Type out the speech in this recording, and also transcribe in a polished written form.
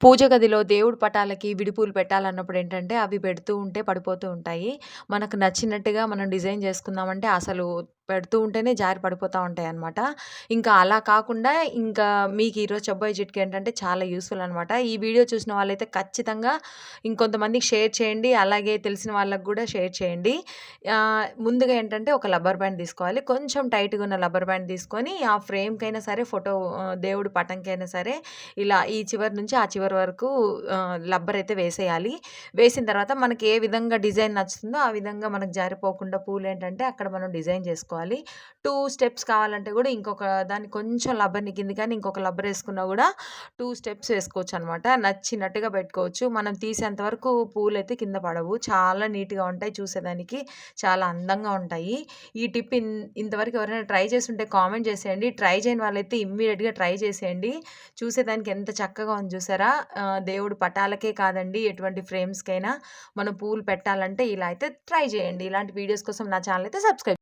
పూజ గదిలో దేవుడి పటాలకి విడిపూలు పెట్టాలన్నప్పుడు ఏంటంటే, అవి పెడుతూ ఉంటే పడిపోతూ ఉంటాయి. మనకు నచ్చినట్టుగా మనం డిజైన్ చేసుకుందామంటే అసలు పెడుతూ ఉంటేనే జారి పడిపోతా ఉంటాయన్నమాట. ఇంకా అలా కాకుండా ఇంకా మీకు ఈరోజు చెప్పబోయే చిట్కా ఏంటంటే చాలా యూజ్‌ఫుల్ అనమాట. ఈ వీడియో చూసిన వాళ్ళైతే ఖచ్చితంగా ఇంకొంతమందికి షేర్ చేయండి. అలాగే తెలిసిన వాళ్ళకి గూడా షేర్ చేయండి. ముందుగా ఏంటంటే ఒక రబ్బర్ బ్యాండ్ తీసుకోవాలి. కొంచెం టైట్‌గా ఉన్న రబ్బర్ బ్యాండ్ తీసుకొని ఆ ఫ్రేమ్‌కైనా సరే దేవుడి పటంకైనా సరే ఇలా ఈ చివరి నుంచి ఆ చివరి వరకు రబ్బర్ అయితే వేసేయాలి. వేసిన తర్వాత మనకి ఏ విధంగా డిజైన్ నచ్చుతుందో ఆ విధంగా మనకు జారిపోకుండా పూలేంటంటే అక్కడ మనం డిజైన్ చేసుకోవాలి. 2 స్టెప్స్ కావాలంటే గూడా ఇంకొక దాన్ని కొంచెం రబ్బర్‌ని కిందకి గాని ఇంకొక రబ్బర్ ఏసుకున్నా గూడా 2 స్టెప్స్ వేసుకోవచ్చనమాట. నచ్చినట్టుగా పెట్టుకోవచ్చు. మనం తీసేంత వరకు పూలైతే కింద పడవు. చాలా నీట్‌గా ఉంటాయి. చూసేదానికి చాలా అందంగా ఉంటాయి. ఈ టిప్ ఇంతవరకు ఎవరైనా ట్రై చేసుంటే కామెంట్ చేసేయండి. ట్రై చేయని వాళ్ళైతే ఇమ్మీడియేట్‌గా ట్రై చేసేయండి. చూసేదానికి ఎంత చక్కగా ఉంది చూసారా? దేవుడి పటాలకే కాదండి ఎటువంటి ఫ్రేమ్స్‌కైనా మనం పూలు పెట్టాలంటే ఇలా అయితే ట్రై చేయండి. ఇలాంటి వీడియోస్ కోసం నా ఛానెల్ అయితే సబ్స్క్రైబ్